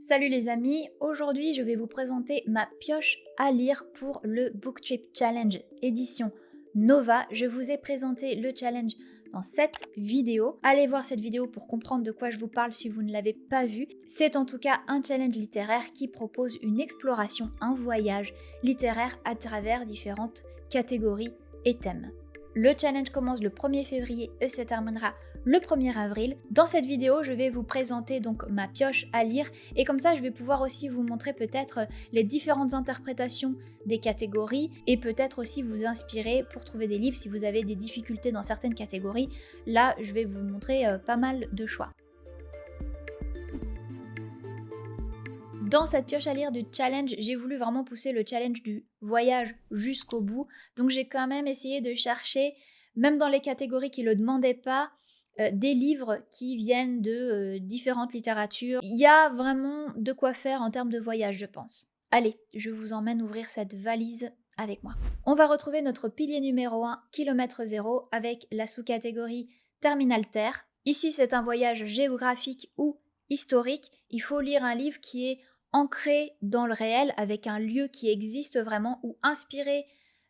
Salut les amis, aujourd'hui je vais vous présenter ma pioche à lire pour le Book Trip Challenge édition Nova. Je vous ai présenté le challenge dans cette vidéo. Allez voir cette vidéo pour comprendre de quoi je vous parle si vous ne l'avez pas vu. C'est en tout cas un challenge littéraire qui propose une exploration, un voyage littéraire à travers différentes catégories et thèmes. Le challenge commence le 1er février et se terminera le 1er avril. Dans cette vidéo, je vais vous présenter donc ma pioche à lire et comme ça, je vais pouvoir aussi vous montrer peut-être les différentes interprétations des catégories et peut-être aussi vous inspirer pour trouver des livres si vous avez des difficultés dans certaines catégories. Là, je vais vous montrer pas mal de choix. Dans cette pioche à lire du challenge, j'ai voulu vraiment pousser le challenge du voyage jusqu'au bout. Donc j'ai quand même essayé de chercher, même dans les catégories qui ne le demandaient pas, des livres qui viennent de différentes littératures. Il y a vraiment de quoi faire en termes de voyage, je pense. Allez, je vous emmène ouvrir cette valise avec moi. On va retrouver notre pilier numéro 1, kilomètre 0, avec la sous-catégorie Terminal Terre. Ici, c'est un voyage géographique ou historique. Il faut lire un livre qui est ancré dans le réel, avec un lieu qui existe vraiment, ou inspiré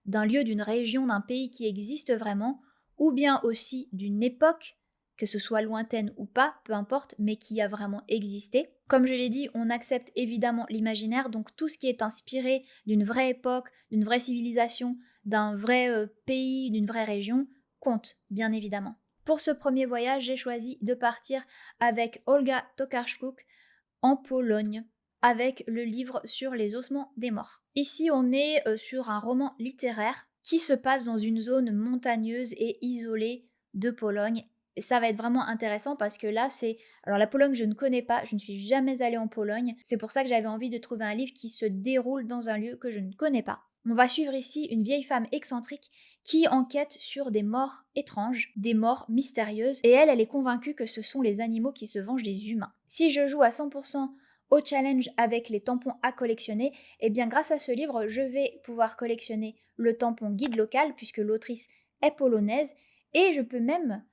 d'un lieu, d'une région, d'un pays qui existe vraiment, ou bien aussi d'une époque, que ce soit lointaine ou pas, peu importe, mais qui a vraiment existé. Comme je l'ai dit, on accepte évidemment l'imaginaire, donc tout ce qui est inspiré d'une vraie époque, d'une vraie civilisation, d'un vrai pays, d'une vraie région, compte, bien évidemment. Pour ce premier voyage, j'ai choisi de partir avec Olga Tokarczuk en Pologne, avec le livre sur les ossements des morts. Ici, on est sur un roman littéraire qui se passe dans une zone montagneuse et isolée de Pologne. Et ça va être vraiment intéressant parce que là, c'est... Alors la Pologne, je ne connais pas, je ne suis jamais allée en Pologne. C'est pour ça que j'avais envie de trouver un livre qui se déroule dans un lieu que je ne connais pas. On va suivre ici une vieille femme excentrique qui enquête sur des morts étranges, des morts mystérieuses, et elle est convaincue que ce sont les animaux qui se vengent des humains. Si je joue à 100% au challenge avec les tampons à collectionner, et bien grâce à ce livre, je vais pouvoir collectionner le tampon guide local puisque l'autrice est polonaise et je peux même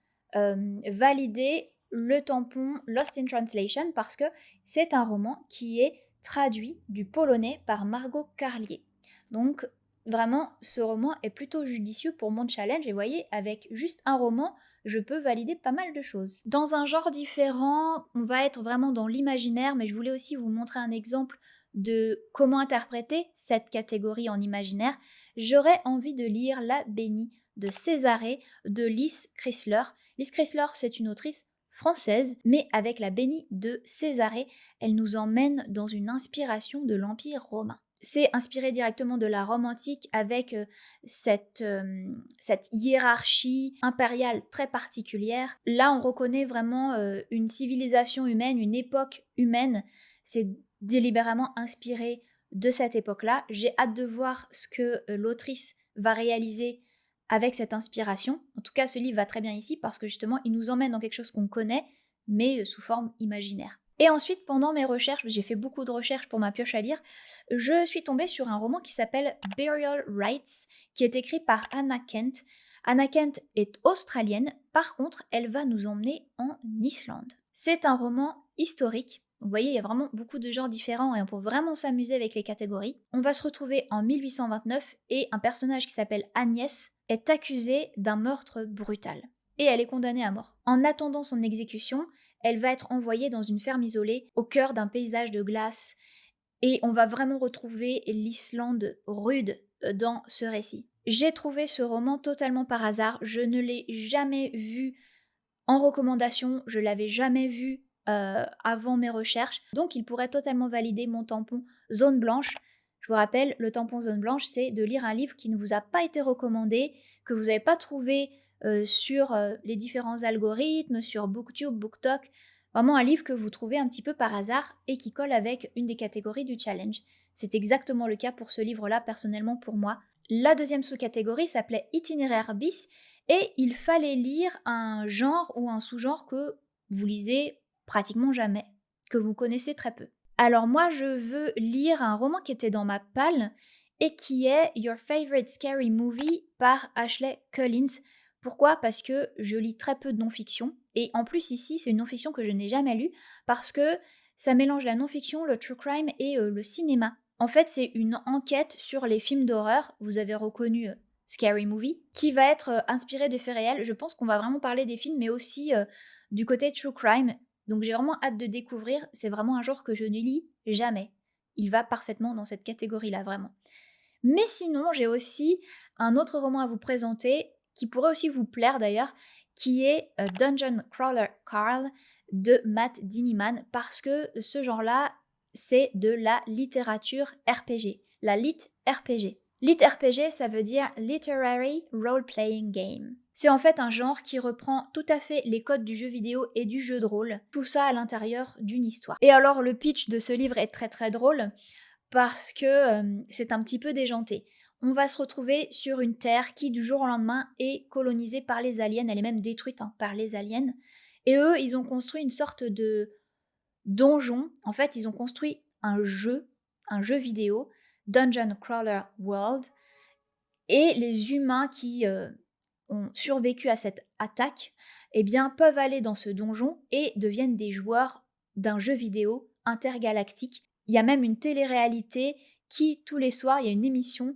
valider le tampon Lost in Translation parce que c'est un roman qui est traduit du polonais par Margot Carlier. Donc vraiment, ce roman est plutôt judicieux pour mon challenge et vous voyez, avec juste un roman, je peux valider pas mal de choses. Dans un genre différent, on va être vraiment dans l'imaginaire, mais je voulais aussi vous montrer un exemple de comment interpréter cette catégorie en imaginaire. J'aurais envie de lire La Bénie de Césarée de Lys Chrysler. Lys Chrysler, c'est une autrice française, mais avec La Bénie de Césarée, elle nous emmène dans une inspiration de l'Empire romain. C'est inspiré directement de la Rome antique avec cette hiérarchie impériale très particulière. Là, on reconnaît vraiment une civilisation humaine, une époque humaine. C'est délibérément inspiré de cette époque-là. J'ai hâte de voir ce que l'autrice va réaliser avec cette inspiration. En tout cas, ce livre va très bien ici parce que justement, il nous emmène dans quelque chose qu'on connaît, mais sous forme imaginaire. Et ensuite, pendant mes recherches, j'ai fait beaucoup de recherches pour ma pioche à lire, je suis tombée sur un roman qui s'appelle Burial Rites, qui est écrit par Anna Kent. Anna Kent est australienne, par contre, elle va nous emmener en Islande. C'est un roman historique. Vous voyez, il y a vraiment beaucoup de genres différents et on peut vraiment s'amuser avec les catégories. On va se retrouver en 1829 et un personnage qui s'appelle Agnès est accusée d'un meurtre brutal. Et elle est condamnée à mort. En attendant son exécution, elle va être envoyée dans une ferme isolée au cœur d'un paysage de glace et on va vraiment retrouver l'Islande rude dans ce récit. J'ai trouvé ce roman totalement par hasard, je ne l'ai jamais vu en recommandation, je l'avais jamais vu avant mes recherches, donc il pourrait totalement valider mon tampon zone blanche. Je vous rappelle, le tampon zone blanche, c'est de lire un livre qui ne vous a pas été recommandé, que vous n'avez pas trouvé sur les différents algorithmes, sur Booktube, BookTok, vraiment un livre que vous trouvez un petit peu par hasard et qui colle avec une des catégories du challenge. C'est exactement le cas pour ce livre-là, personnellement pour moi. La deuxième sous-catégorie s'appelait Itinéraire bis et il fallait lire un genre ou un sous-genre que vous lisez pratiquement jamais, que vous connaissez très peu. Alors moi, je veux lire un roman qui était dans ma palle et qui est Your Favorite Scary Movie par Ashley Collins. Pourquoi ? Parce que je lis très peu de non-fiction et en plus ici, c'est une non-fiction que je n'ai jamais lue parce que Ça mélange la non-fiction, le true crime et le cinéma. En fait, c'est une enquête sur les films d'horreur. Vous avez reconnu Scary Movie, qui va être inspiré des faits réels. Je pense qu'on va vraiment parler des films, mais aussi du côté true crime. Donc j'ai vraiment hâte de découvrir. C'est vraiment un genre que je ne lis jamais. Il va parfaitement dans cette catégorie-là, vraiment. Mais sinon, j'ai aussi un autre roman à vous présenter, qui pourrait aussi vous plaire d'ailleurs, qui est Dungeon Crawler Carl de Matt Diniman, parce que ce genre-là, c'est de la littérature RPG, la lit RPG. Lit RPG, ça veut dire Literary Role Playing Game. C'est en fait un genre qui reprend tout à fait les codes du jeu vidéo et du jeu de rôle, tout ça à l'intérieur d'une histoire. Et alors le pitch de ce livre est très très drôle, parce que c'est un petit peu déjanté. On va se retrouver sur une terre qui du jour au lendemain est colonisée par les aliens, elle est même détruite par les aliens. Et eux, ils ont construit une sorte de donjon. En fait, ils ont construit un jeu vidéo, Dungeon Crawler World, et les humains qui ont survécu à cette attaque, eh bien, peuvent aller dans ce donjon et deviennent des joueurs d'un jeu vidéo intergalactique. Il y a même une télé-réalité qui, tous les soirs, il y a une émission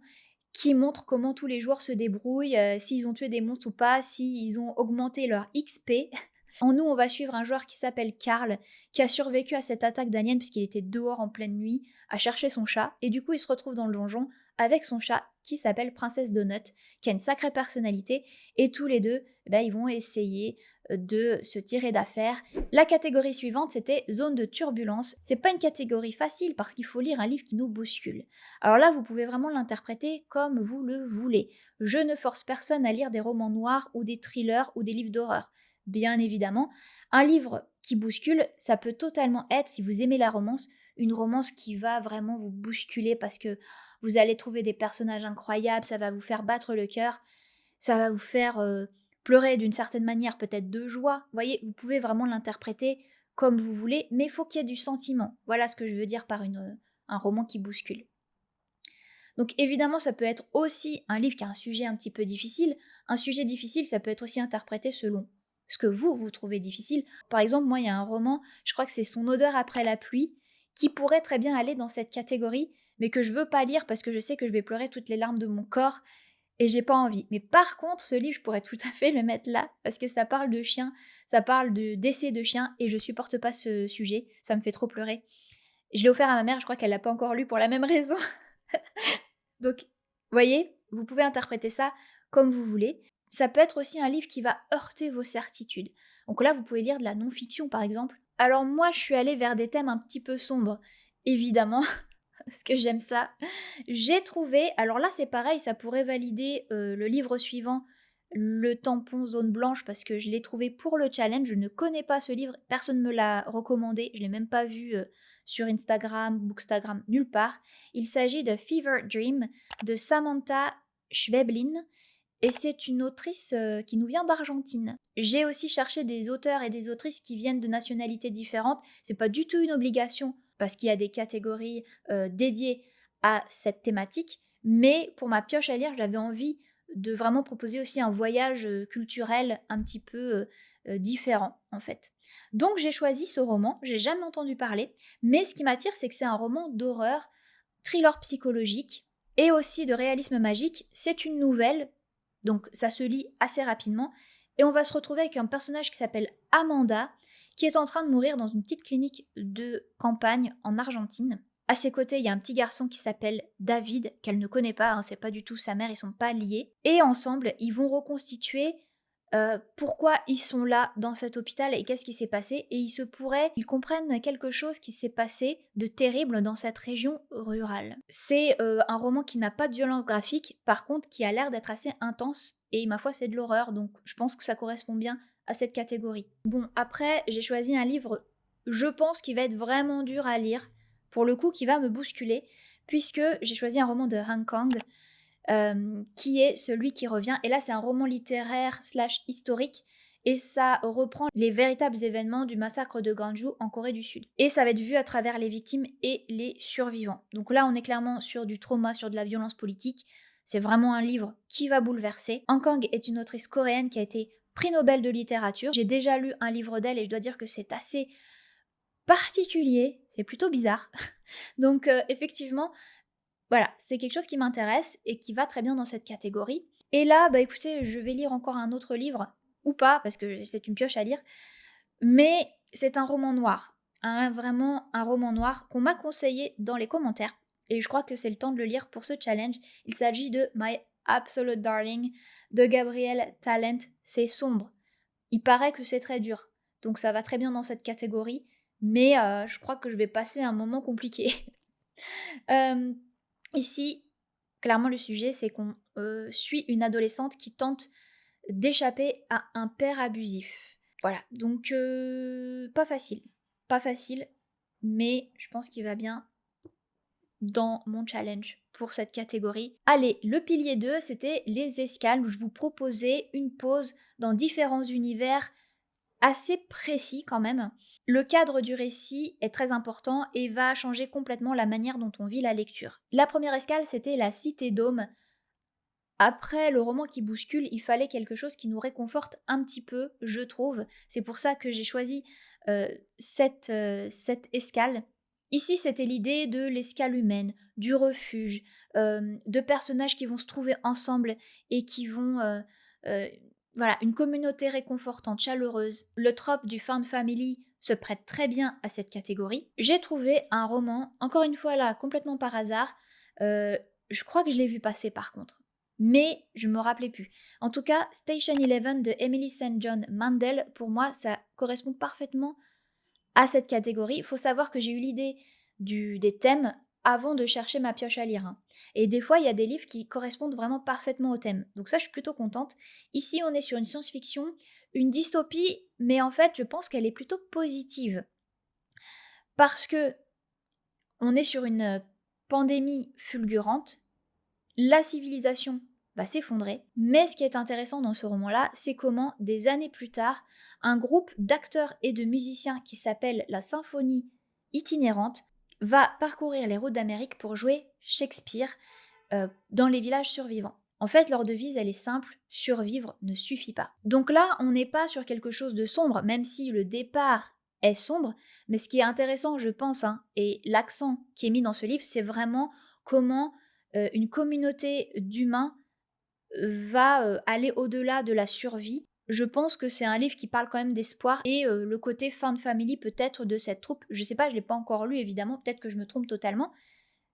qui montre comment tous les joueurs se débrouillent, s'ils ont tué des monstres ou pas, s'ils ont augmenté leur XP. En nous, on va suivre un joueur qui s'appelle Karl, qui a survécu à cette attaque d'aliens puisqu'il était dehors en pleine nuit à chercher son chat, et du coup il se retrouve dans le donjon avec son chat qui s'appelle Princesse Donut, qui a une sacrée personnalité, et tous les deux, ils vont essayer de se tirer d'affaire. La catégorie suivante, c'était zone de turbulence. C'est pas une catégorie facile parce qu'il faut lire un livre qui nous bouscule. Alors là, vous pouvez vraiment l'interpréter comme vous le voulez. Je ne force personne à lire des romans noirs ou des thrillers ou des livres d'horreur. Bien évidemment, un livre qui bouscule, ça peut totalement être, si vous aimez la romance, une romance qui va vraiment vous bousculer parce que vous allez trouver des personnages incroyables, ça va vous faire battre le cœur, ça va vous faire pleurer d'une certaine manière, peut-être de joie. Vous voyez, vous pouvez vraiment l'interpréter comme vous voulez, mais il faut qu'il y ait du sentiment. Voilà ce que je veux dire par un roman qui bouscule. Donc évidemment, ça peut être aussi un livre qui a un sujet un petit peu difficile. Un sujet difficile, ça peut être aussi interprété selon ce que vous trouvez difficile. Par exemple, moi, il y a un roman, je crois que c'est Son odeur après la pluie, qui pourrait très bien aller dans cette catégorie, mais que je veux pas lire parce que je sais que je vais pleurer toutes les larmes de mon corps et j'ai pas envie. Mais par contre, ce livre, je pourrais tout à fait le mettre là parce que ça parle de chiens, ça parle de décès de chiens et je supporte pas ce sujet, ça me fait trop pleurer. Je l'ai offert à ma mère, je crois qu'elle l'a pas encore lu pour la même raison. Donc, voyez, vous pouvez interpréter ça comme vous voulez. Ça peut être aussi un livre qui va heurter vos certitudes. Donc là, vous pouvez lire de la non-fiction, par exemple. Alors moi, je suis allée vers des thèmes un petit peu sombres, évidemment, parce que j'aime ça. J'ai trouvé, alors là, c'est pareil, ça pourrait valider le livre suivant, Le tampon zone blanche, parce que je l'ai trouvé pour le challenge. Je ne connais pas ce livre, personne ne me l'a recommandé, je ne l'ai même pas vu sur Instagram, Bookstagram, nulle part. Il s'agit de Fever Dream de Samantha Schweblin, et c'est une autrice qui nous vient d'Argentine. J'ai aussi cherché des auteurs et des autrices qui viennent de nationalités différentes. C'est pas du tout une obligation parce qu'il y a des catégories dédiées à cette thématique. Mais pour ma pioche à lire, j'avais envie de vraiment proposer aussi un voyage culturel un petit peu différent en fait. Donc j'ai choisi ce roman, j'ai jamais entendu parler, mais ce qui m'attire c'est que c'est un roman d'horreur, thriller psychologique et aussi de réalisme magique. C'est une nouvelle, donc ça se lit assez rapidement, et on va se retrouver avec un personnage qui s'appelle Amanda, qui est en train de mourir dans une petite clinique de campagne en Argentine. À ses côtés, il y a un petit garçon qui s'appelle David, qu'elle ne connaît pas, c'est pas du tout sa mère, ils sont pas liés. Et ensemble, ils vont reconstituer pourquoi ils sont là dans cet hôpital et qu'est-ce qui s'est passé. Et il se pourrait qu'ils comprennent quelque chose qui s'est passé de terrible dans cette région rurale. C'est un roman qui n'a pas de violence graphique, par contre qui a l'air d'être assez intense. Et ma foi, c'est de l'horreur, donc je pense que ça correspond bien à cette catégorie. Bon, après, j'ai choisi un livre, je pense, qui va être vraiment dur à lire, pour le coup, qui va me bousculer, puisque j'ai choisi un roman de Han Kang, qui est Celui qui revient. Et là, c'est un roman littéraire / historique, et ça reprend les véritables événements du massacre de Gwangju en Corée du Sud. Et ça va être vu à travers les victimes et les survivants. Donc là, on est clairement sur du trauma, sur de la violence politique. C'est vraiment un livre qui va bouleverser. Han Kang est une autrice coréenne qui a été prix Nobel de littérature. J'ai déjà lu un livre d'elle et je dois dire que c'est assez particulier, c'est plutôt bizarre. Donc effectivement, voilà, c'est quelque chose qui m'intéresse et qui va très bien dans cette catégorie. Et là, bah écoutez, je vais lire encore un autre livre, ou pas, parce que c'est une pioche à lire, mais c'est un roman noir. Vraiment un roman noir qu'on m'a conseillé dans les commentaires. Et je crois que c'est le temps de le lire pour ce challenge. Il s'agit de My Absolute Darling de Gabriel Talent. C'est sombre. Il paraît que c'est très dur. Donc ça va très bien dans cette catégorie. Mais je crois que je vais passer un moment compliqué. Euh, Ici, clairement, le sujet, c'est qu'on suit une adolescente qui tente d'échapper à un père abusif. Voilà, donc pas facile. Pas facile, mais je pense qu'il va bien dans mon challenge pour cette catégorie. Allez, le pilier 2, c'était les escales où je vous proposais une pause dans différents univers assez précis quand même. Le cadre du récit est très important et va changer complètement la manière dont on vit la lecture. La première escale, c'était la Cité d'Aume. Après le roman qui bouscule, il fallait quelque chose qui nous réconforte un petit peu, je trouve. C'est pour ça que j'ai choisi cette escale. Ici, c'était l'idée de l'escale humaine, du refuge, de personnages qui vont se trouver ensemble et qui vont... euh, voilà, une communauté réconfortante, chaleureuse. Le trope du found family se prête très bien à cette catégorie. J'ai trouvé un roman, encore une fois là, complètement par hasard. Je crois que je l'ai vu passer par contre. Mais je me rappelais plus. En tout cas, Station 11 de Emily St. John Mandel, pour moi, ça correspond parfaitement à cette catégorie. Il faut savoir que j'ai eu l'idée des thèmes avant de chercher ma pioche à lire, hein. Et des fois, il y a des livres qui correspondent vraiment parfaitement au thème. Donc ça, je suis plutôt contente. Ici, on est sur une science-fiction, une dystopie, mais en fait, je pense qu'elle est plutôt positive. Parce que on est sur une pandémie fulgurante, la civilisation va s'effondrer, mais ce qui est intéressant dans ce roman-là, c'est comment, des années plus tard, un groupe d'acteurs et de musiciens qui s'appelle la Symphonie itinérante va parcourir les routes d'Amérique pour jouer Shakespeare dans les villages survivants. En fait, leur devise, elle est simple, survivre ne suffit pas. Donc là, on n'est pas sur quelque chose de sombre, même si le départ est sombre, mais ce qui est intéressant, je pense, hein, et l'accent qui est mis dans ce livre, c'est vraiment comment une communauté d'humains va aller au-delà de la survie. Je pense que c'est un livre qui parle quand même d'espoir et le côté found family peut-être de cette troupe. Je sais pas, je l'ai pas encore lu évidemment, peut-être que je me trompe totalement,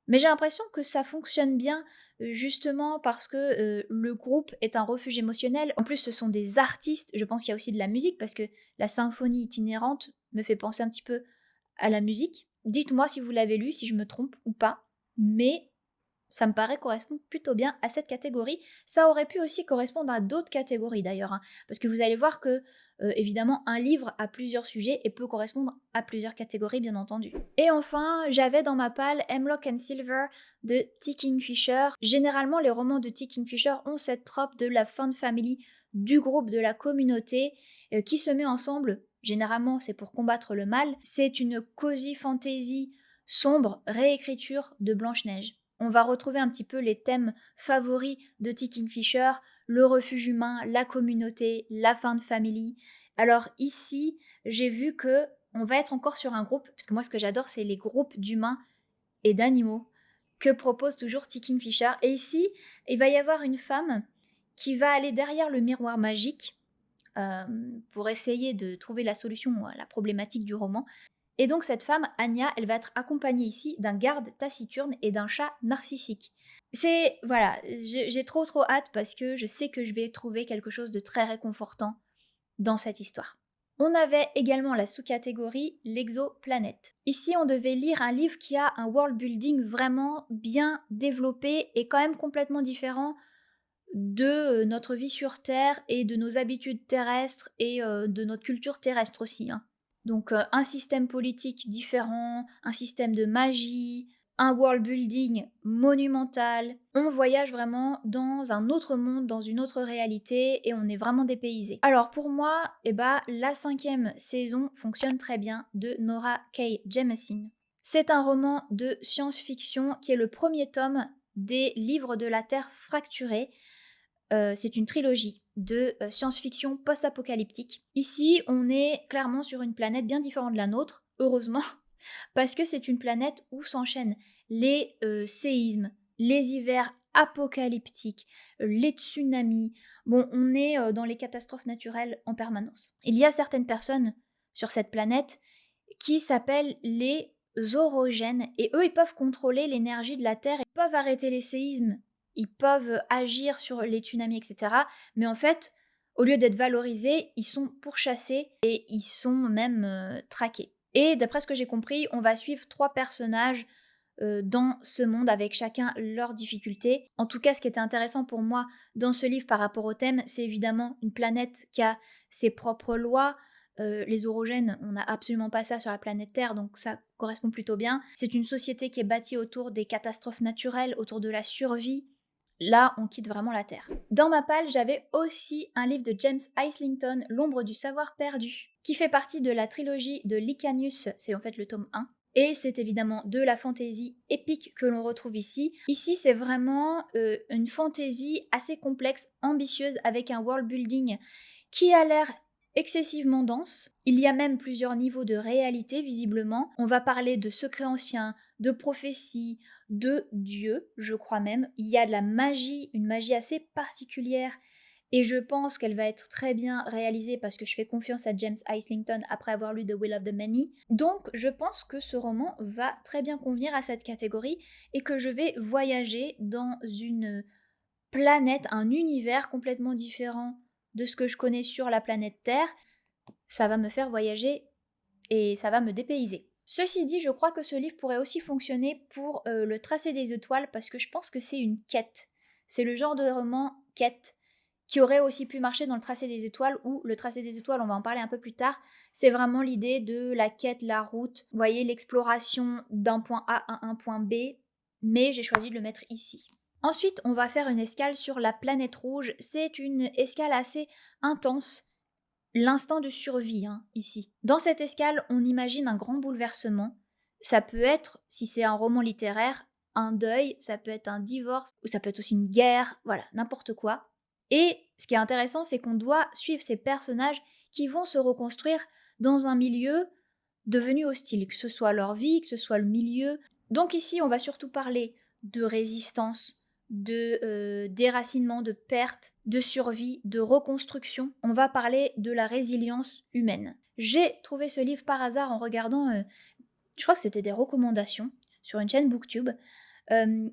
mais j'ai l'impression que ça fonctionne bien justement parce que le groupe est un refuge émotionnel. En plus, ce sont des artistes. Je pense qu'il y a aussi de la musique parce que la symphonie itinérante me fait penser un petit peu à la musique. Dites-moi si vous l'avez lu, si je me trompe ou pas. Mais ça me paraît correspondre plutôt bien à cette catégorie. Ça aurait pu aussi correspondre à d'autres catégories d'ailleurs, hein, parce que vous allez voir que, évidemment, un livre a plusieurs sujets et peut correspondre à plusieurs catégories, bien entendu. Et enfin, j'avais dans ma palle Hemlock and Silver de T. Kingfisher. Généralement, les romans de T. Kingfisher ont cette trope de la found family, du groupe, de la communauté, qui se met ensemble. Généralement, c'est pour combattre le mal. C'est une cozy fantasy sombre, réécriture de Blanche-Neige. On va retrouver un petit peu les thèmes favoris de T. Kingfisher, le refuge humain, la communauté, la found family. Alors ici, j'ai vu que on va être encore sur un groupe, parce que moi ce que j'adore c'est les groupes d'humains et d'animaux que propose toujours T. Kingfisher. Et ici, il va y avoir une femme qui va aller derrière le miroir magique pour essayer de trouver la solution à la problématique du roman. Et donc cette femme, Anya, elle va être accompagnée ici d'un garde taciturne et d'un chat narcissique. C'est, voilà, j'ai trop hâte parce que je sais que je vais trouver quelque chose de très réconfortant dans cette histoire. On avait également la sous-catégorie l'exoplanète. Ici, on devait lire un livre qui a un world building vraiment bien développé et quand même complètement différent de notre vie sur Terre et de nos habitudes terrestres et de notre culture terrestre aussi, hein. Donc un système politique différent, un système de magie, un world building monumental. On voyage vraiment dans un autre monde, dans une autre réalité et on est vraiment dépaysé. Alors pour moi, la 5e saison fonctionne très bien de Nora K. Jemisin. C'est un roman de science-fiction qui est le premier tome des livres de la Terre fracturée. C'est une trilogie de science-fiction post-apocalyptique. Ici, on est clairement sur une planète bien différente de la nôtre. heureusement, parce que c'est une planète où s'enchaînent les séismes, les hivers apocalyptiques, les tsunamis. Bon, on est dans les catastrophes naturelles en permanence. Il y a certaines personnes sur cette planète qui s'appellent les orogènes, et eux, ils peuvent contrôler l'énergie de la Terre, ils peuvent arrêter les séismes, ils peuvent agir sur les tsunamis, etc. Mais en fait, au lieu d'être valorisés, ils sont pourchassés et ils sont même traqués. Et d'après ce que j'ai compris, on va suivre 3 personnages dans ce monde avec chacun leurs difficultés. En tout cas, ce qui était intéressant pour moi dans ce livre par rapport au thème, c'est évidemment une planète qui a ses propres lois. Les orogènes, on n'a absolument pas ça sur la planète Terre, donc ça correspond plutôt bien. C'est une société qui est bâtie autour des catastrophes naturelles, autour de la survie. Là, on quitte vraiment la Terre. Dans ma palle, j'avais aussi un livre de James Islington, L'ombre du savoir perdu, qui fait partie de la trilogie de Licanius, c'est en fait le tome 1. Et c'est évidemment de la fantaisie épique que l'on retrouve ici. Ici, c'est vraiment une fantaisie assez complexe, ambitieuse, avec un world building qui a l'air excessivement dense. Il y a même plusieurs niveaux de réalité, visiblement. On va parler de secrets anciens, de prophéties, de dieux, je crois même. Il y a de la magie, une magie assez particulière, et je pense qu'elle va être très bien réalisée parce que je fais confiance à James Islington après avoir lu The Will of the Many. Donc je pense que ce roman va très bien convenir à cette catégorie et que je vais voyager dans une planète, un univers complètement différent de ce que je connais sur la planète Terre. Ça va me faire voyager et ça va me dépayser. Ceci dit, je crois que ce livre pourrait aussi fonctionner pour le tracé des étoiles parce que je pense que c'est une quête. C'est le genre de roman quête qui aurait aussi pu marcher dans le tracé des étoiles, ou le tracé des étoiles, on va en parler un peu plus tard, c'est vraiment l'idée de la quête, la route, vous voyez, l'exploration d'un point A à un point B, mais j'ai choisi de le mettre ici. Ensuite, on va faire une escale sur la planète rouge. C'est une escale assez intense, l'instinct de survie, ici. Dans cette escale, on imagine un grand bouleversement. Ça peut être, si c'est un roman littéraire, un deuil, ça peut être un divorce, ou ça peut être aussi une guerre, voilà, n'importe quoi. Et ce qui est intéressant, c'est qu'on doit suivre ces personnages qui vont se reconstruire dans un milieu devenu hostile, que ce soit leur vie, que ce soit le milieu. Donc ici, on va surtout parler de résistance, de déracinement, de perte, de survie, de reconstruction. On va parler de la résilience humaine. J'ai trouvé ce livre par hasard en regardant, je crois que c'était des recommandations sur une chaîne BookTube,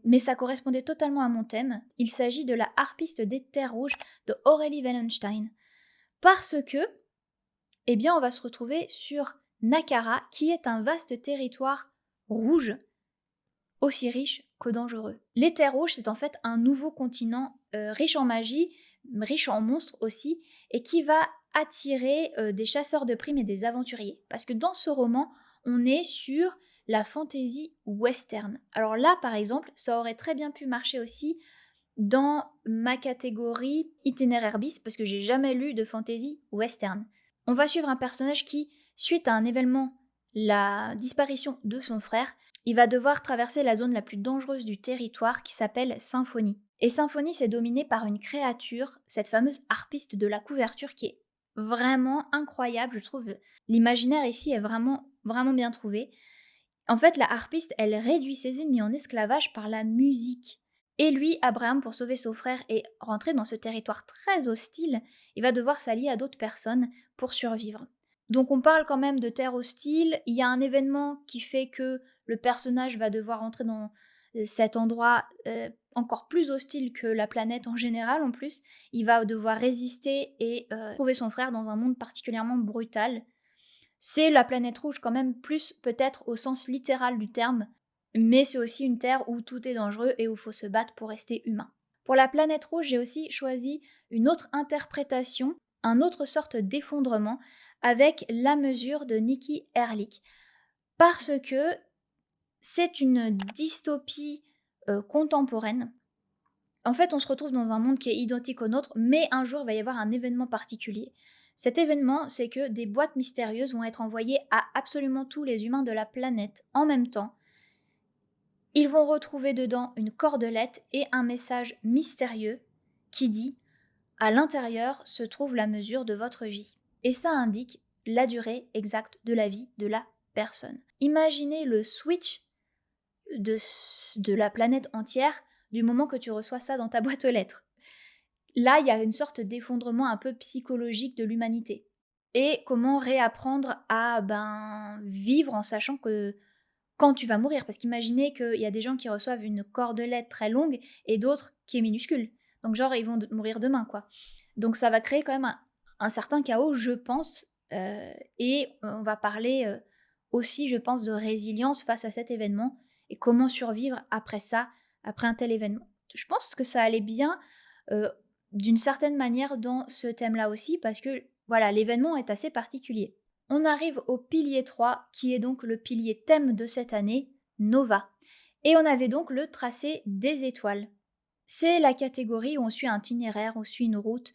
mais ça correspondait totalement à mon thème. Il s'agit de La harpiste des terres rouges de Aurélie Wallenstein. Parce que, eh bien, on va se retrouver sur Nakara, qui est un vaste territoire rouge, aussi riche que dangereux. Les terres rouges, c'est en fait un nouveau continent riche en magie, riche en monstres aussi, et qui va attirer des chasseurs de primes et des aventuriers. Parce que dans ce roman, on est sur la fantasy western. Alors là, par exemple, ça aurait très bien pu marcher aussi dans ma catégorie itinéraire bis, parce que j'ai jamais lu de fantasy western. On va suivre un personnage qui, suite à un événement, la disparition de son frère, il va devoir traverser la zone la plus dangereuse du territoire qui s'appelle Symphonie. Et Symphonie, c'est dominé par une créature, cette fameuse harpiste de la couverture qui est vraiment incroyable, je trouve. L'imaginaire ici est vraiment, vraiment bien trouvé. En fait, la harpiste, elle réduit ses ennemis en esclavage par la musique. Et lui, Abraham, pour sauver son frère et rentrer dans ce territoire très hostile, il va devoir s'allier à d'autres personnes pour survivre. Donc on parle quand même de terre hostile, il y a un événement qui fait que le personnage va devoir entrer dans cet endroit encore plus hostile que la planète en général en plus. Il va devoir résister et trouver son frère dans un monde particulièrement brutal. C'est la planète rouge quand même plus peut-être au sens littéral du terme, mais c'est aussi une terre où tout est dangereux et où il faut se battre pour rester humain. Pour la planète rouge, j'ai aussi choisi une autre interprétation, un autre sorte d'effondrement, avec La mesure de Nikki Erlich. Parce que c'est une dystopie contemporaine. En fait, on se retrouve dans un monde qui est identique au nôtre, mais un jour, il va y avoir un événement particulier. Cet événement, c'est que des boîtes mystérieuses vont être envoyées à absolument tous les humains de la planète en même temps. Ils vont retrouver dedans une cordelette et un message mystérieux qui dit « À l'intérieur se trouve la mesure de votre vie ». Et ça indique la durée exacte de la vie de la personne. Imaginez le switch de la planète entière du moment que tu reçois ça dans ta boîte aux lettres. Là, il y a une sorte d'effondrement un peu psychologique de l'humanité. Et comment réapprendre à vivre en sachant que quand tu vas mourir, parce qu'imaginez qu'il y a des gens qui reçoivent une cordelette très longue et d'autres qui est minuscule. Donc genre, ils vont mourir demain, quoi. Donc ça va créer quand même un certain chaos, je pense. Et on va parler aussi, je pense, de résilience face à cet événement et comment survivre après ça, après un tel événement. Je pense que ça allait bien euh, d'une certaine manière dans ce thème-là aussi, parce que voilà, l'événement est assez particulier. On arrive au pilier 3, qui est donc le pilier thème de cette année, Nova. Et on avait donc le tracé des étoiles. C'est la catégorie où on suit un itinéraire, on suit une route.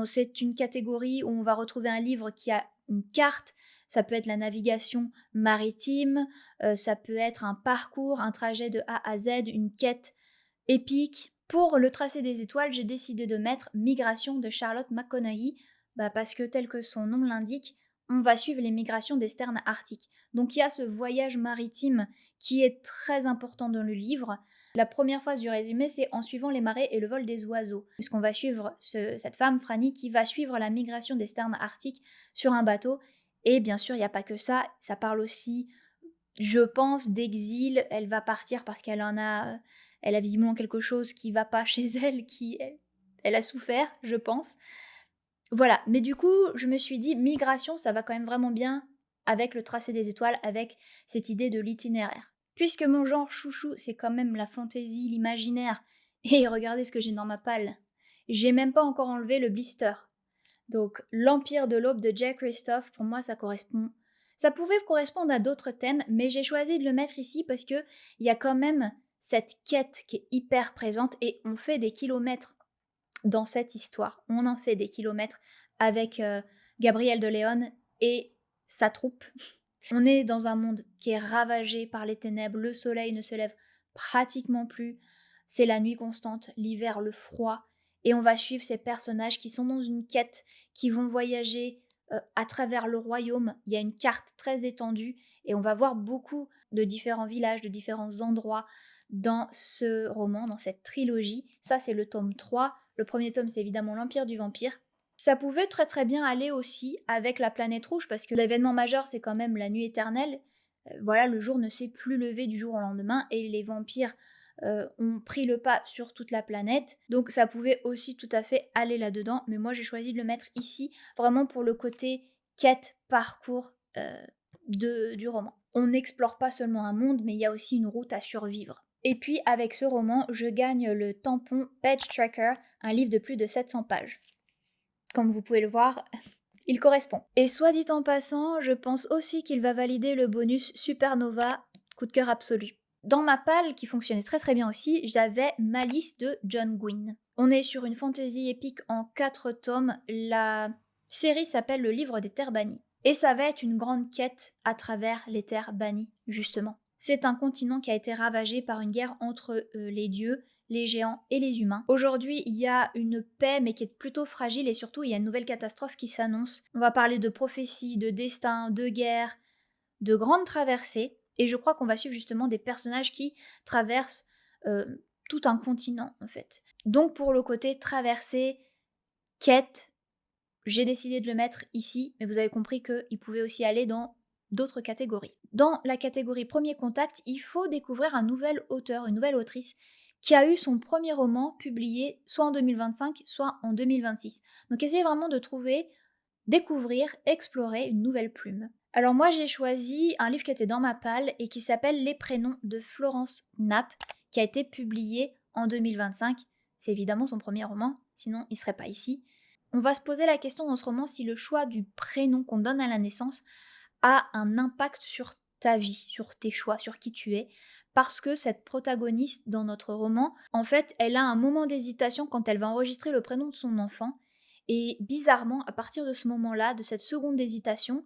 C'est une catégorie où on va retrouver un livre qui a une carte. Ça peut être la navigation maritime, ça peut être un parcours, un trajet de A à Z, une quête épique. Pour le tracé des étoiles, j'ai décidé de mettre Migration de Charlotte McConaughey, parce que tel que son nom l'indique, on va suivre les migrations des sternes arctiques. Donc il y a ce voyage maritime qui est très important dans le livre. La première phase du résumé, c'est en suivant les marées et le vol des oiseaux, puisqu'on va suivre cette femme, Franny, qui va suivre la migration des sternes arctiques sur un bateau. Et bien sûr, il n'y a pas que ça, ça parle aussi, je pense, d'exil. Elle va partir parce elle a visiblement quelque chose qui va pas chez elle, elle a souffert, je pense. Voilà, mais du coup, je me suis dit, migration, ça va quand même vraiment bien avec le tracé des étoiles, avec cette idée de l'itinéraire. Puisque mon genre chouchou, c'est quand même la fantaisie, l'imaginaire, et regardez ce que j'ai dans ma palle. J'ai même pas encore enlevé le blister. Donc, l'Empire de l'Aube de Jack Christophe, pour moi, ça correspond. Ça pouvait correspondre à d'autres thèmes, mais j'ai choisi de le mettre ici parce que il y a quand même cette quête qui est hyper présente et on fait des kilomètres dans cette histoire. On en fait des kilomètres avec Gabriel de Léon et sa troupe. On est dans un monde qui est ravagé par les ténèbres, le soleil ne se lève pratiquement plus, c'est la nuit constante, l'hiver, le froid, et on va suivre ces personnages qui sont dans une quête, qui vont voyager à travers le royaume. Il y a une carte très étendue et on va voir beaucoup de différents villages, de différents endroits dans ce roman, dans cette trilogie. Ça, c'est le tome 3. Le premier tome, c'est évidemment l'Empire du Vampire. Ça pouvait très très bien aller aussi avec la planète rouge, parce que l'événement majeur, c'est quand même la nuit éternelle. Voilà, le jour ne s'est plus levé du jour au lendemain, et les vampires ont pris le pas sur toute la planète. Donc ça pouvait aussi tout à fait aller là-dedans, mais moi j'ai choisi de le mettre ici, vraiment pour le côté quête, parcours du roman. On n'explore pas seulement un monde, mais il y a aussi une route à survivre. Et puis avec ce roman, je gagne le tampon Page Tracker, un livre de plus de 700 pages. Comme vous pouvez le voir, il correspond. Et soit dit en passant, je pense aussi qu'il va valider le bonus Supernova, coup de cœur absolu. Dans ma palle, qui fonctionnait très très bien aussi, j'avais Malice de John Gwynne. On est sur une fantasy épique en 4 tomes. La série s'appelle Le Livre des Terres Bannies. Et ça va être une grande quête à travers les terres bannies, justement. C'est un continent qui a été ravagé par une guerre entre les dieux, les géants et les humains. Aujourd'hui, il y a une paix, mais qui est plutôt fragile, et surtout, il y a une nouvelle catastrophe qui s'annonce. On va parler de prophéties, de destin, de guerre, de grandes traversées, et je crois qu'on va suivre justement des personnages qui traversent tout un continent, en fait. Donc, pour le côté traversée, quête, j'ai décidé de le mettre ici, mais vous avez compris qu'il pouvait aussi aller dans d'autres catégories. Dans la catégorie premier contact, il faut découvrir un nouvel auteur, une nouvelle autrice, qui a eu son premier roman publié soit en 2025, soit en 2026. Donc essayez vraiment de trouver, découvrir, explorer une nouvelle plume. Alors moi j'ai choisi un livre qui était dans ma palle et qui s'appelle Les prénoms de Florence Knapp, qui a été publié en 2025. C'est évidemment son premier roman, sinon il serait pas ici. On va se poser la question dans ce roman si le choix du prénom qu'on donne à la naissance a un impact sur ta vie, sur tes choix, sur qui tu es, parce que cette protagoniste dans notre roman, en fait, elle a un moment d'hésitation quand elle va enregistrer le prénom de son enfant, et bizarrement, à partir de ce moment-là, de cette seconde d'hésitation,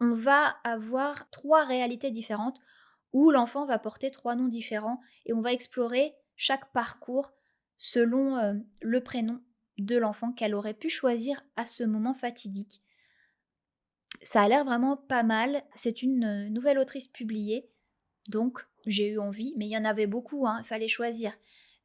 on va avoir 3 réalités différentes, où l'enfant va porter 3 noms différents, et on va explorer chaque parcours selon le prénom de l'enfant qu'elle aurait pu choisir à ce moment fatidique. Ça a l'air vraiment pas mal. C'est une nouvelle autrice publiée, donc j'ai eu envie, mais il y en avait beaucoup, hein, il fallait choisir.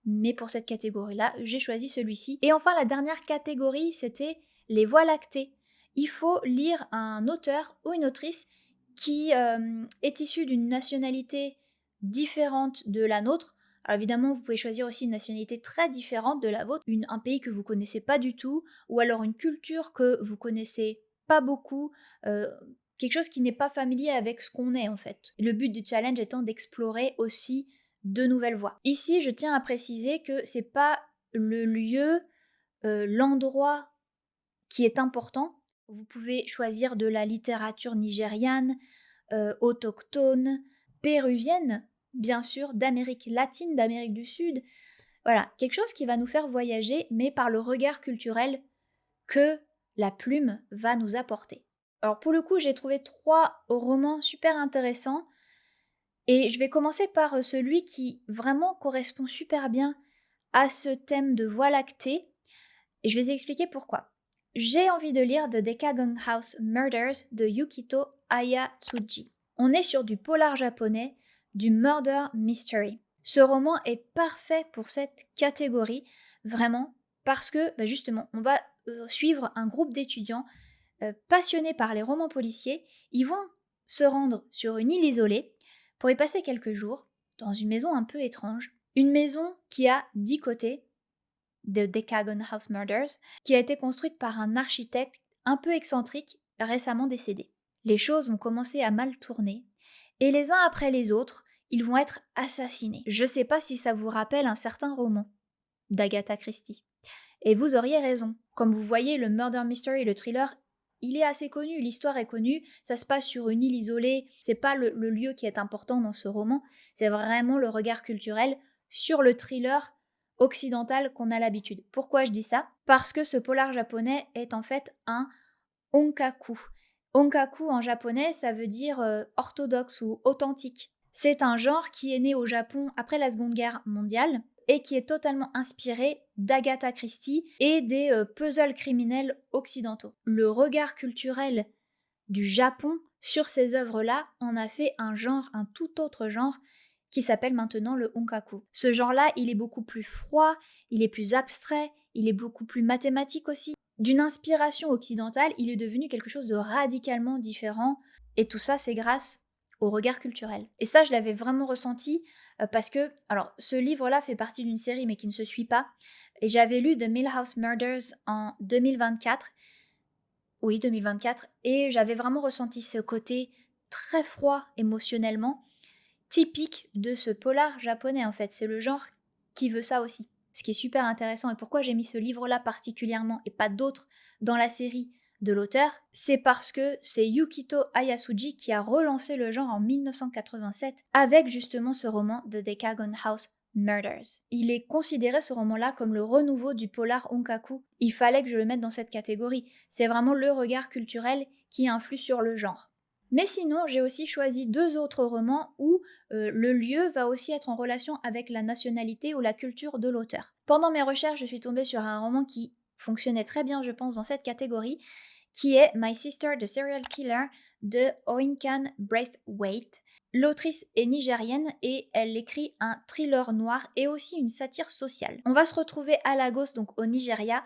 Mais pour cette catégorie-là, j'ai choisi celui-ci. Et enfin, la dernière catégorie, c'était les voies lactées. Il faut lire un auteur ou une autrice qui est issu d'une nationalité différente de la nôtre. Alors évidemment, vous pouvez choisir aussi une nationalité très différente de la vôtre, un pays que vous connaissez pas du tout, ou alors une culture que vous connaissez pas beaucoup, quelque chose qui n'est pas familier avec ce qu'on est en fait. Le but du challenge étant d'explorer aussi de nouvelles voies. Ici, je tiens à préciser que c'est pas le lieu, l'endroit qui est important. Vous pouvez choisir de la littérature nigériane, autochtone, péruvienne, bien sûr, d'Amérique latine, d'Amérique du Sud. Voilà, quelque chose qui va nous faire voyager, mais par le regard culturel que la plume va nous apporter. Alors pour le coup, j'ai trouvé 3 romans super intéressants et je vais commencer par celui qui vraiment correspond super bien à ce thème de voie lactée et je vais vous expliquer pourquoi. J'ai envie de lire The Decagon House Murders de Yukito Ayatsuji. On est sur du polar japonais, du murder mystery. Ce roman est parfait pour cette catégorie, vraiment, parce que justement, on va suivre un groupe d'étudiants passionnés par les romans policiers. Ils vont se rendre sur une île isolée pour y passer quelques jours, dans une maison un peu étrange. Une maison qui a 10 côtés, The Decagon House Murders, qui a été construite par un architecte un peu excentrique récemment décédé. Les choses vont commencer à mal tourner, et les uns après les autres, ils vont être assassinés. Je sais pas si ça vous rappelle un certain roman d'Agatha Christie. Et vous auriez raison. Comme vous voyez, le murder mystery, le thriller, il est assez connu, l'histoire est connue, ça se passe sur une île isolée, c'est pas le lieu qui est important dans ce roman, c'est vraiment le regard culturel sur le thriller occidental qu'on a l'habitude. Pourquoi je dis ça? Parce que ce polar japonais est en fait un onkaku. Onkaku en japonais, ça veut dire orthodoxe ou authentique. C'est un genre qui est né au Japon après la Seconde Guerre mondiale et qui est totalement inspiré d'Agatha Christie et des puzzles criminels occidentaux. Le regard culturel du Japon sur ces œuvres-là en a fait un genre, un tout autre genre, qui s'appelle maintenant le onkaku. Ce genre-là, il est beaucoup plus froid, il est plus abstrait, il est beaucoup plus mathématique aussi. D'une inspiration occidentale, il est devenu quelque chose de radicalement différent, et tout ça, c'est grâce au regard culturel. Et ça, je l'avais vraiment ressenti parce que, alors, ce livre-là fait partie d'une série mais qui ne se suit pas. Et j'avais lu The Millhouse Murders en 2024. Oui, 2024. Et j'avais vraiment ressenti ce côté très froid émotionnellement, typique de ce polar japonais en fait. C'est le genre qui veut ça aussi. Ce qui est super intéressant et pourquoi j'ai mis ce livre-là particulièrement et pas d'autres dans la série de l'auteur, c'est parce que c'est Yukito Ayasuji qui a relancé le genre en 1987 avec justement ce roman The Decagon House Murders. Il est considéré ce roman-là comme le renouveau du polar onkaku. Il fallait que je le mette dans cette catégorie. C'est vraiment le regard culturel qui influe sur le genre. Mais sinon, j'ai aussi choisi 2 autres romans où le lieu va aussi être en relation avec la nationalité ou la culture de l'auteur. Pendant mes recherches, je suis tombée sur un roman qui fonctionnait très bien, je pense, dans cette catégorie, qui est My Sister the Serial Killer de Oinkan Braithwaite. L'autrice est nigérienne et elle écrit un thriller noir et aussi une satire sociale. On va se retrouver à Lagos, donc au Nigeria,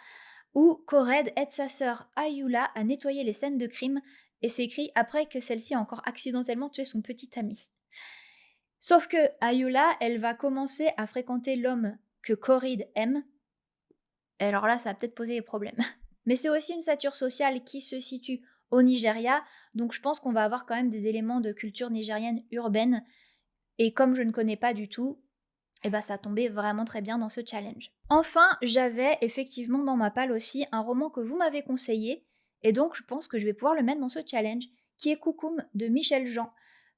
où Kored aide sa sœur Ayula à nettoyer les scènes de crime et s'écrit après que celle-ci a encore accidentellement tué son petit ami. Sauf que Ayula, elle va commencer à fréquenter l'homme que Korid aime. Et alors là, ça va peut-être poser des problèmes. Mais c'est aussi une satire sociale qui se situe au Nigeria, donc je pense qu'on va avoir quand même des éléments de culture nigérienne urbaine. Et comme je ne connais pas du tout, et bah ça tombait vraiment très bien dans ce challenge. Enfin, j'avais effectivement dans ma palle aussi un roman que vous m'avez conseillé, et donc je pense que je vais pouvoir le mettre dans ce challenge, qui est Coucoum de Michel Jean.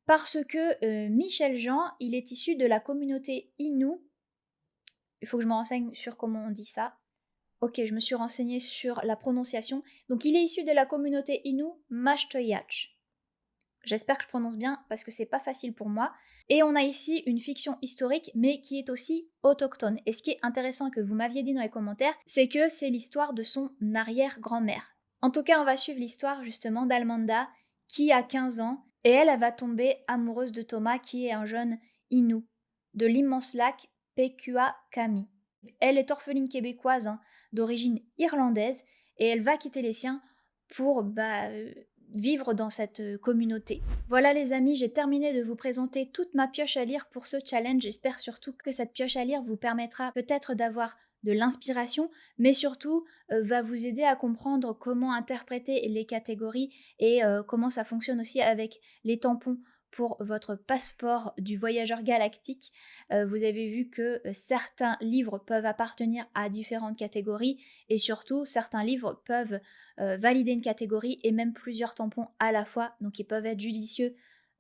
Parce que Michel Jean, il est issu de la communauté Innu. Il faut que je me renseigne sur comment on dit ça. Ok, je me suis renseignée sur la prononciation. Donc il est issu de la communauté Innu Mashtoyach. J'espère que je prononce bien parce que c'est pas facile pour moi. Et on a ici une fiction historique mais qui est aussi autochtone. Et ce qui est intéressant et que vous m'aviez dit dans les commentaires, c'est que c'est l'histoire de son arrière-grand-mère. En tout cas, on va suivre l'histoire justement d'Almanda qui a 15 ans et elle va tomber amoureuse de Thomas qui est un jeune Innu de l'immense lac Pequea-Kami. Elle est orpheline québécoise d'origine irlandaise et elle va quitter les siens pour vivre dans cette communauté. Voilà les amis, j'ai terminé de vous présenter toute ma pioche à lire pour ce challenge. J'espère surtout que cette pioche à lire vous permettra peut-être d'avoir de l'inspiration, mais surtout va vous aider à comprendre comment interpréter les catégories et comment ça fonctionne aussi avec les tampons pour votre passeport du voyageur galactique. Vous avez vu que certains livres peuvent appartenir à différentes catégories et surtout certains livres peuvent valider une catégorie et même plusieurs tampons à la fois. Donc il peuvent être judicieux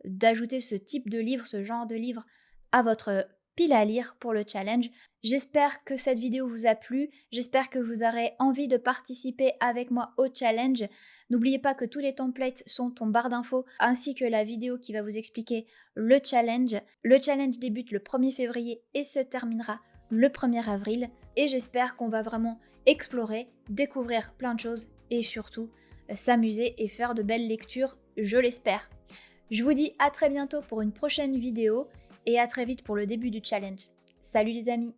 d'ajouter ce type de livre, ce genre de livre à votre pile à lire pour le challenge. J'espère que cette vidéo vous a plu, j'espère que vous aurez envie de participer avec moi au challenge. N'oubliez pas que tous les templates sont en barre d'infos ainsi que la vidéo qui va vous expliquer le challenge. Le challenge débute le 1er février et se terminera le 1er avril et j'espère qu'on va vraiment explorer, découvrir plein de choses et surtout s'amuser et faire de belles lectures, je l'espère. Je vous dis à très bientôt pour une prochaine vidéo et à très vite pour le début du challenge. Salut les amis!